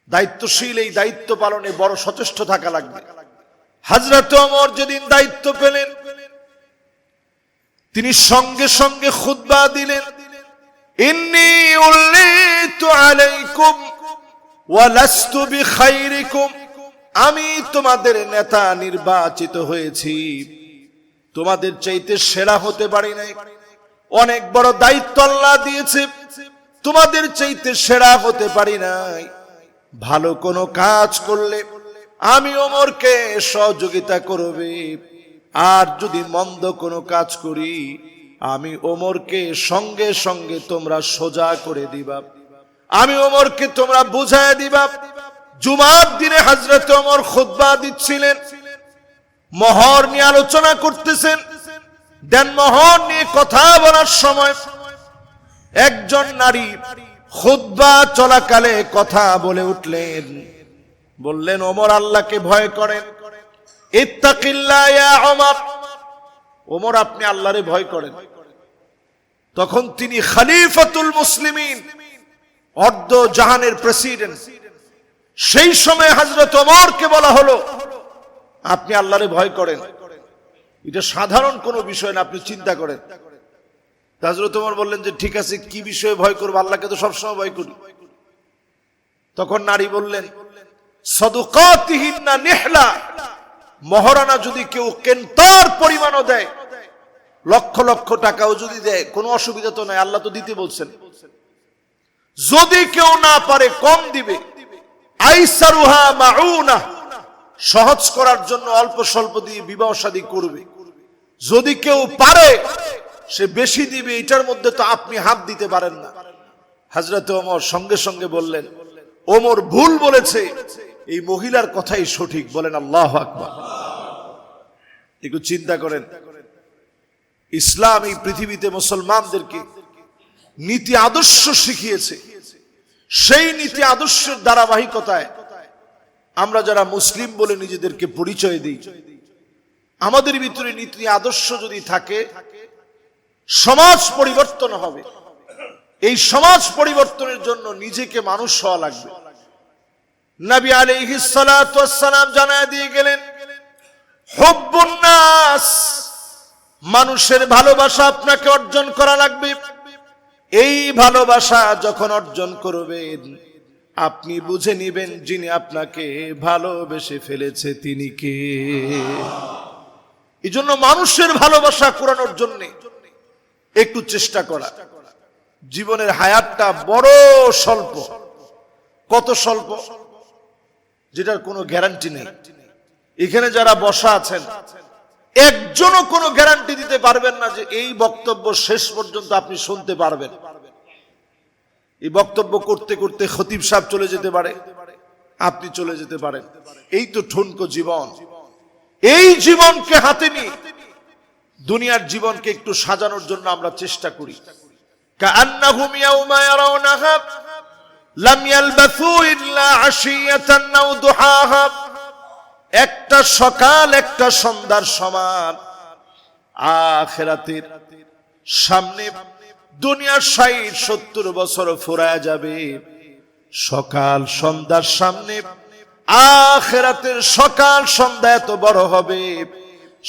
দায়িত্বশীল এই দায়িত্ব পালনে বড় সচেষ্ট থাকা লাগবে। হযরত ওমর যেদিন দায়িত্ব পেলেন, তিনি সঙ্গে সঙ্গে খুতবা দিলেন, ইন্নী উল্লিতু আলাইকুম ওয়া লাস্তু বিখাইরিকুম, আমি তোমাদের নেতা নির্বাচিত হয়েছি, তোমাদের চাইতে সেরা হতে পারি নাই। অনেক বড় দায়িত্ব আল্লাহ দিয়েছে, তোমাদের চাইতে সেরা হতে পারি নাই। ভালো কোনো কাজ করলে আমি ওমরকে সহযোগিতা করবে, আর যদি মন্দ কোনো কাজ করি আমি ওমরকে সঙ্গে সঙ্গে তোমরা সোজা করে দিবা, আমি ওমরকে তোমরা বুঝায় দিবা। জুমার দিনে হযরত ওমর খুতবা দিচ্ছিলেন, মোহর নিয়ে আলোচনা করতেছেন। দেনমোহর নিয়ে কথা বলার সময় একজন নারী খুতবা চলাকালে কথা বলে উঠলেন, বললেন, ওমর আল্লাহকে ভয় করেন, ইত্তাকিল্লাহ ইয়া ওমর, ওমর আপনি আল্লাহরে ভয় করেন। তখন তিনি খলিফাতুল মুসলিমিন, অর্ধ জাহানের প্রেসিডেন্ট। সেই সময় হযরত ওমরকে বলা হলো আপনি আল্লাহরে ভয় করেন। এটা সাধারণ কোনো বিষয় না, আপনি চিন্তা করেন। হযরত ওমর বললেন যে ঠিক আছে, কি বিষয়ে ভয় করব, আল্লাহকে তো সবসময় ভয় করি। তখন নারী বললেন, সাদুকাতিহিন্না নিহলা, মহারানা যদি কেউ কেন্তার পরিমাণও দেয়, লক্ষ লক্ষ টাকাও যদি দেয়, কোনো অসুবিধা তো নাই, আল্লাহ তো দিতে বলছেন। যদি কেউ না পারে কম দিবে, আইসারুহা মাউনা, সহজ করার জন্য অল্প স্বল্প দিয়ে বিবাহ শাদী করবে। যদি কেউ পারে সে বেশি দিবে, এটার মধ্যে তো আপনি হাত দিতে পারেন না। হযরত ওমর সঙ্গে সঙ্গে বললেন, ওমর ভুল বলেছে, এই মহিলার কথাই সঠিক। বলেন আল্লাহু আকবার। একটু চিন্তা করেন, ইসলাম এই পৃথিবীতে মুসলমানদেরকে নীতি আদর্শ শিখিয়েছে। সেই নীতি আদর্শের ধারাবাহিকতায় আমরা যারা মুসলিম বলে নিজেদেরকে পরিচয় দিই, আমাদের ভিতরে নীতি আদর্শ যদি থাকে, সমাজ পরিবর্তন হবে। এই সমাজ পরিবর্তনের জন্য নিজেকে মানুষ হওয়া লাগবে। নবী আলাইহিস সালাতু ওয়াস সালাম জানায় দিয়ে গেলেন, হুব্বুন নাস, মানুষের ভালোবাসা আপনাকে অর্জন করা লাগবে। এই ভালোবাসা যখন অর্জন করবেন, আপনি বুঝে নিবেন যিনি আপনাকে ভালোবেসে ফেলেছে তিনি কে। এই জন্য মানুষের ভালোবাসা কুড়ানোর জন্য একটু চেষ্টা করা। জীবনের হায়াতটা বড় স্বল্প। কত স্বল্প, যেটার কোনো গ্যারান্টি নেই। এখানে যারা বসা আছেন, একজনও কোনো গ্যারান্টি দিতে পারবেন না যে এই বক্তব্য শেষ পর্যন্ত আপনি শুনতে পারবেন। এই বক্তব্য করতে করতে খতিব সাহেব চলে যেতে পারে, আপনি চলে যেতে পারেন। এই তো ঠুনকো জীবন। এই জীবনকে হাতে নিয়ে দুনিয়ার জীবনকে একটু সাজানোর জন্য আমরা চেষ্টা করি। কাআন্নাহুম ইয়াওমা ইয়ারাউনাহা লাম ইয়ালবাসু ইল্লা আশিয়াতান আও দুহাহা, একটা সকাল একটা সন্ধ্যার সমান। আখিরাতের সামনে দুনিয়ার ৬০-৭০ বছর ফুরায় যাবে, সকাল সন্ধ্যার সামনে আখিরাতের সকাল সন্ধ্যা এত বড় হবে,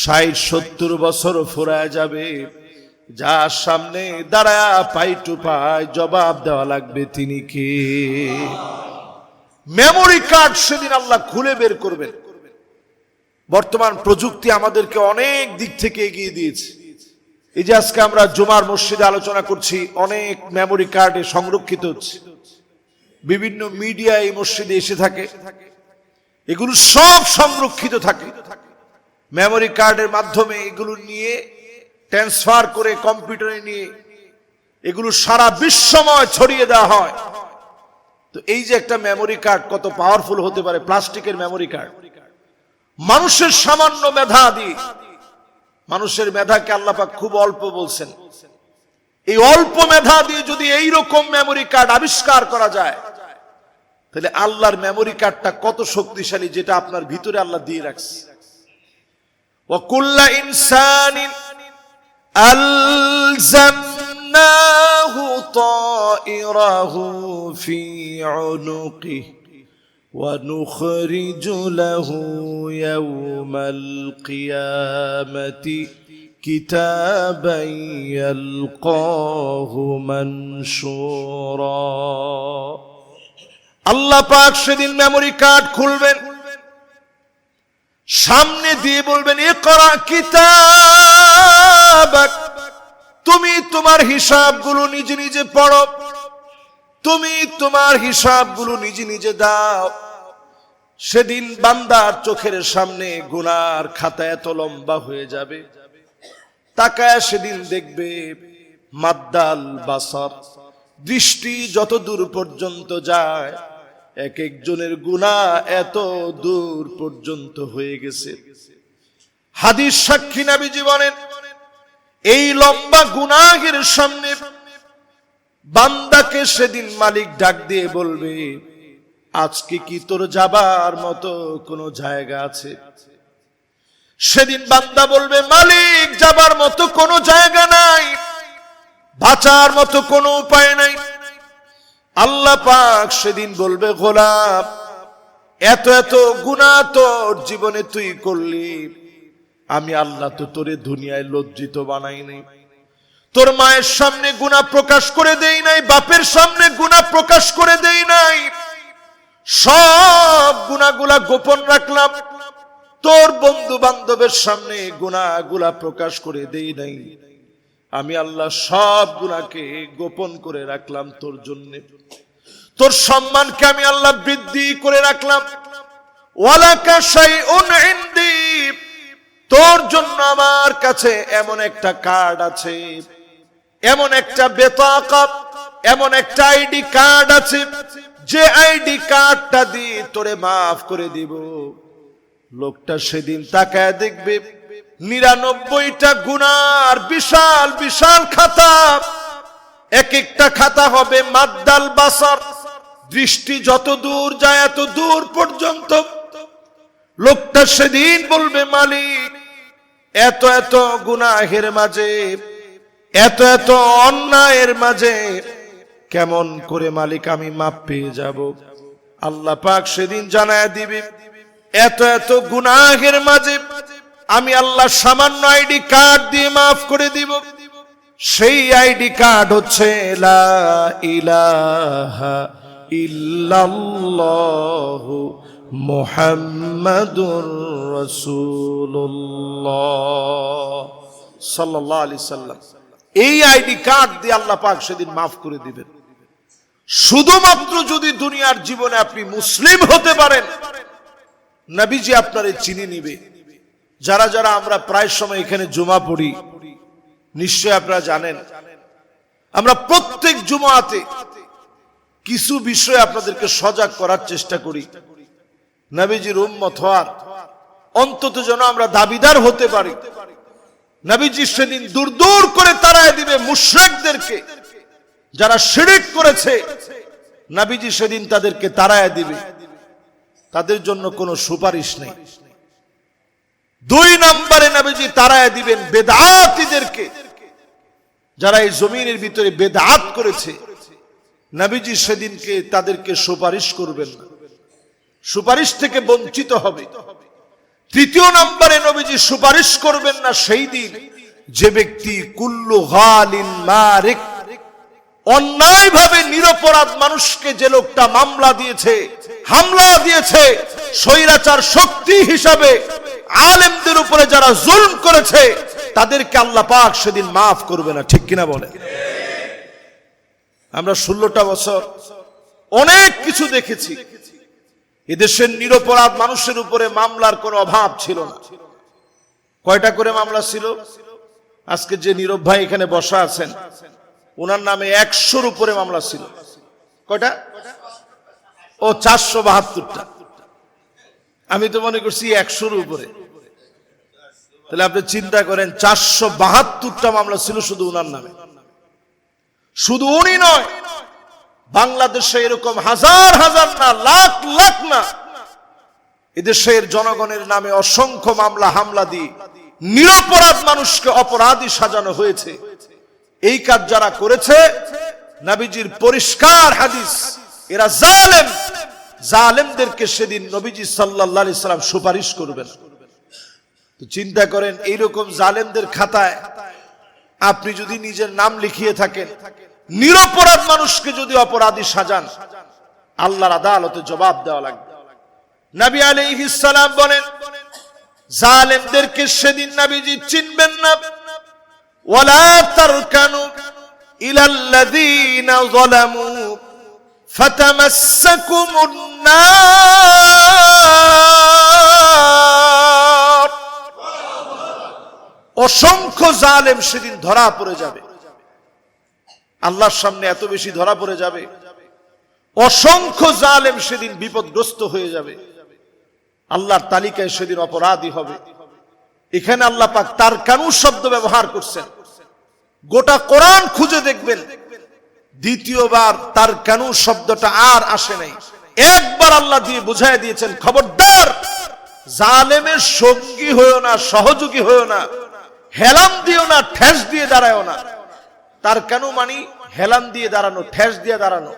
৬০-৭০ বছর ফুরায় যাবে। যার সামনে দাঁড়ায়া পাই টু পাই জবাব দেওয়া লাগবে তিনি কে। মেমোরি কার্ড সেদিন আল্লাহ খুলে বের করবেন। বর্তমান প্রযুক্তি আমাদেরকে অনেক দিক থেকে এগিয়ে দিয়েছে। এই যে আজকে আমরা জুমার মসজিদে আলোচনা করছি, অনেক মেমোরি কার্ডে সংরক্ষিত হচ্ছে। বিভিন্ন মিডিয়া এই মসজিদে এসে থাকে, এগুলো সব সংরক্ষিত থাকে। মেমোরি কার্ডের মাধ্যমে এগুলো নিয়ে ট্রান্সফার করে কম্পিউটারে নিয়ে এগুলো সারা বিশ্বময় ছড়িয়ে দেওয়া হয়। তো এই যে একটা মেমোরি কার্ড কত পাওয়ারফুল হতে পারে, প্লাস্টিকের মেমোরি কার্ড। মানুষের সামান্য মেধা দিয়ে, মানুষের মেধাকে আল্লাহ পাক খুব অল্প বলছেন, এই অল্প মেধা দিয়ে যদি এই রকম মেমোরি কার্ড আবিষ্কার করা যায়, তাহলে আল্লাহর মেমোরি কার্ডটা কত শক্তিশালী, যেটা আপনার ভিতরে আল্লাহ দিয়ে রাখছে। ওয়া কুল্লা ইনসানিন আলজামনাহু তাইরাহু ফি উনুকিহি ونخرج له يوم القيامة كتابا يلقاه منشورا আল্লাহ পাক সেদিন মেমোরি কার্ড খুলবেন, সামনে দিয়ে বলবেন ইকরা কিতাবাক, তুমি তোমার হিসাবগুলো নিজে নিজে পড়ো, তুমি তোমার হিসাবগুলো নিজে নিজে দাও। সেদিন বান্দার চোখের সামনে গুনার খাতা এত লম্বা হয়ে যাবে, তাকায় সেদিন দেখবে মাদ্দাল বাসার, দৃষ্টি যত দূর পর্যন্ত যায় এক একজনের গুনাহ এত দূর পর্যন্ত হয়ে গেছে। হাদিস সাক্ষী নবীজি বলেন, এই লম্বা গুনাহের সামনে বান্দাকে সেদিন মালিক ডাক দিয়ে বলবে, আজকে কি তোর যাবার মতো কোনো জায়গা আছে? সেদিন বান্দা বলবে, মালিক যাবার মতো কোনো জায়গা নাই, বাঁচার মতো কোনো উপায় নাই। আল্লাহ পাক সেদিন বলবে, গোলাম এত এত গুনাহ তোর জীবনে তুই করলি, আমি আল্লাহ তো তোরে দুনিয়ায় লজ্জিত বানাই নাই, তোর মায়ের সামনে গুনাহ প্রকাশ করে দেই নাই, বাপের সামনে গুনাহ প্রকাশ করে দেই নাই, সব গুনাহগুলা গোপন রাখলাম, তোর বন্ধু বান্ধবের সামনে গুনাহগুলা প্রকাশ করে দেই নাই, আমি আল্লাহ সব গুনাহকে গোপন করে রাখলাম তোর জন্য, তোর সম্মানকে আমি আল্লাহ বৃদ্ধি করে রাখলাম। ওয়ালাকা শাইউন ইনদি, তোর জন্য আমার কাছে এমন একটা কার্ড আছে, এমন একটা বেতাকা, এমন একটা আইডি কার্ড আছে, যে আইডি কার্ডটা দিয়ে তোরে মাফ করে দিব। লোকটা সেদিন তাকায় দেখবে 99টা গুনার বিশাল বিশাল খাতা, এক একটা খাতা হবে মাদ্দাল বাসার, দৃষ্টি যত দূর যায় এত দূর পর্যন্ত। লোকটা সেদিন বলবে, মালিক এত এত গুনাহের মাঝে, এত এত অন্যায়ের মাঝে কেমন করে মালিক আমি মাপ পেয়ে যাব? আল্লাহ পাক সেদিন জানায় দিবে, এত এত গুনাহের মাঝে আমি আল্লাহ সামান্য আইডি কার্ড দিয়ে মাফ করে দিব। সেই আইডি কার্ড হচ্ছে লা ইলাহা ইল্লাল্লাহু মুহাম্মাদুর রাসূলুল্লাহ সাল্লাল্লাহু আলাইহি সাল্লাম। এই আইডি কার্ড দিয়ে আল্লাহ পাক সেদিন মাফ করে দিবেন। শুধুমাত্র যদি দুনিয়ার জীবনে আপনি মুসলিম হতে পারেন, নবীজি আপনারে চিনি নিবে। যারা যারা আমরা প্রায় সময় এখানে জুমা পড়ি, নিশ্চয় আপনারা জানেন আমরা প্রত্যেক জুমাতে কিছু বিষয় আপনাদেরকে সজাগ করার চেষ্টা করি, নবীজির উম্মত হওয়ার, অন্তত যেন আমরা দাবিদার হতে পারি। নবীজি সেদিন দূর দূর করে তাড়ায় দিবে মুশরিকদেরকে, যারা শিরক করেছে, নবীজি সেদিন তাদেরকে তাড়ায় দিবে, তাদের জন্য কোনো সুপারিশ নেই। 2 নম্বরে নবীজি তাড়ায় দিবেন বেদআতীদেরকে, যারা এই জমিনের ভিতরে বেদআত করেছে, নবীজি সেদিনকে তাদেরকে সুপারিশ করবেন না, সুপারিশ থেকে বঞ্চিত হবে। 3 নম্বরে নবীজি সুপারিশ করবেন না সেই দিন যে ব্যক্তি কুল্লু গালিন মারিক, অন্যায়ভাবে নিরপরাধ মানুষকে যে লোকটা মামলা দিয়েছে, হামলা দিয়েছে, স্বৈরাচার শক্তি হিসাবে আলেমদের উপরে যারা জুলম করেছে, তাদেরকে আল্লাহ পাক সেদিন মাফ করবে না। ঠিক কিনা বলে? আমরা 16টা বছর অনেক কিছু দেখেছি। এদেশের নিরপরাধ মানুষের উপরে মামলার কোনো অভাব ছিল না। কয়টা করে মামলা ছিল? আজকে যে নীরব ভাই এখানে বসা আছেন, ওনার নামে 100-র উপরে মামলা ছিল। কয়টা? ও 472টা। আমি তো মনে করছি 100-র উপরে। তাহলে আপনি চিন্তা করেন, 472টা মামলা ছিল শুধু ওনার নামে। শুধু উনি নয়, বাংলাদেশে এরকম হাজার হাজার না, লাখ লাখ না, এদেশের জনগণের নামে অসংখ্য মামলা হামলা দিয়ে নিরপরাধ মানুষকে অপরাধী সাজানো হয়েছে। এই কাজ যারা করেছে, নবীজির পরিষ্কার হাদিস, এরা জালেম, জালেমদেরকে সেদিন নবীজি সাল্লাল্লাহু আলাইহি সাল্লাম সুপারিশ করবেন। তো চিন্তা করেন, এইরকম জালেমদের খাতায় আপনি যদি নিজের নাম লিখিয়ে থাকেন, নিরপরাধ মানুষকে যদি অপরাধী সাজান, আল্লাহর আদালতে জবাব দেওয়া লাগবে। নবী আলাইহিস সালাম বলেন, জালেমদেরকে সেদিন নবীজি চিনবেন না। ওয়ালা তারকানু ইলাল্লাযীনা যালামু ফাতামাসসাকুমুন নার। অসংখ্য জালেম সেদিন ধরা পড়ে যাবে, আল্লাহর সামনে এত বেশি ধরা পড়ে যাবে, অসংখ্য জালেম সেদিন বিপদগ্রস্ত হয়ে যাবে, আল্লাহর তালিকায় সেদিন অপরাধী হবে। এখানে আল্লাহ পাক তার কানু শব্দ ব্যবহার করছেন। গোটা কোরআন খুঁজে দেখবেন দ্বিতীয়বার তার কানু শব্দটা আর আসে নাই। একবার আল্লাহ দিয়ে বুঝায় দিয়েছেন, খবরদার জালেমের সঙ্গী হয়েও না, সহযোগী হয়েও না, হেলান দিও না, ঠেস দিয়ে দাঁড়ায়ও না। তার কেন মানি হেলান দিয়ে দাঁড়ানো, ঠেস দিয়ে দাঁড়ানো।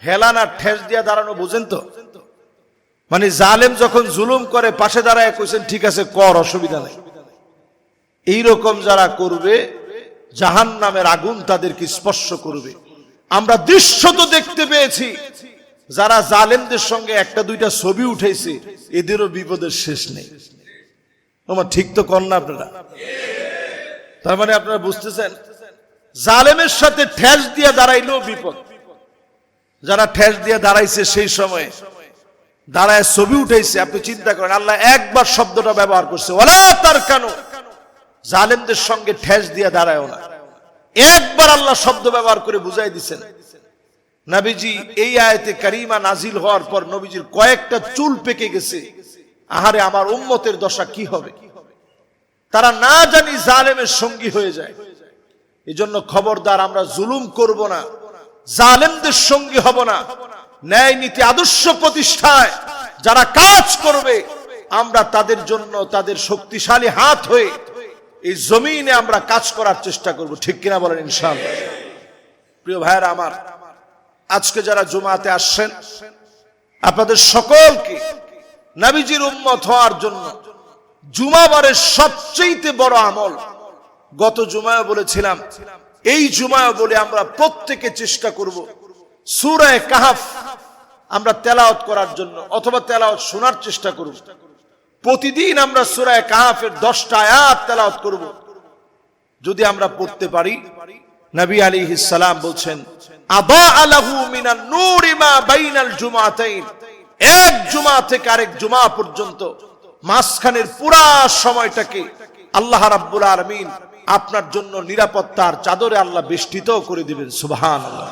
হেলান আর ঠেস দিয়ে দাঁড়ানো বুঝেন তো? মানে জালেম যখন জুলুম করে পাশে দাঁড়ায় কইছেন ঠিক আছে কর, অসুবিধা নেই। এইরকম যারা করবে জাহান্নামের আগুন তাদেরকে স্পর্শ করবে। আমরা দৃশ্য তো দেখতে পেয়েছি, যারা জালেমদের সঙ্গে একটা দুইটা ছবি উঠেছে এদেরও বিপদের শেষ নেই। তোমার ঠিক তো কর না আপনারা? তার মানে আপনারা বুঝতেছেন, জালেমের সাথে ঠেস দিয়ে দাঁড়াইলেও বিপদ। যারা ঠেস দিয়ে দাঁড়াইছে সেই সময় দাঁড়ায় ছবি উঠাইছে, আপনি চিন্তা করেন, আল্লাহ একবার শব্দটা ব্যবহার করছে, ওয়ালা তারকানু, জালেমদের সঙ্গে ঠেস দিয়ে দাঁড়ায়ও না। একবার আল্লাহ শব্দ ব্যবহার করে বুঝাই দিচ্ছেন। নবীজি এই আয়াতে কারিমা নাজিল হওয়ার পর নবীজির কয়েকটা চুল পেকে গেছে। আহারে আমার উম্মতের দশা কি হবে, তারা না জানি জালেমের সঙ্গী হয়ে যায়। এজন্য খবরদার, আমরা জুলুম করব না, জালেমদের সঙ্গী হব না। ন্যায় নীতি আদর্শ প্রতিষ্ঠায় যারা কাজ করবে, আমরা তাদের জন্য তাদের শক্তিশালী হাত হয়ে এই জমিনে আমরা কাজ করার চেষ্টা করব। ঠিক কিনা বলেন ইনশাআল্লাহ? প্রিয় ভাইরা আমার, আজকে যারা জুমাতে আসছেন, আপনাদের সকলকে নবীজির উম্মত হওয়ার জন্য জুমাবারের সবচেয়ে বড় আমল, গত জুমায় বলেছিলাম, এই জুমায় বলে আমরা প্রত্যেকে চেষ্টা করব সূরা কাহফ আমরা তেলাওয়াত করার জন্য, অথবা তেলাওয়াত শোনার চেষ্টা করব। প্রতিদিন আমরা সূরা কাহফের 10টা আয়াত তেলাওয়াত করব। যদি আমরা পড়তে পারি, নবী আলাইহিস সালাম বলছেন, আদা আলাহু মিনান নূরি মা বাইনাল জুমাতাইন, এক জুমা থেকে আরেক জুমা পর্যন্ত মাঝখানের পুরা সময়টাকে আল্লাহ রাব্বুল আলামিন আপনার জন্য নিরাপত্তার চাদরে আল্লাহ বেষ্টিত করে দিবেন। সুবহানাল্লাহ।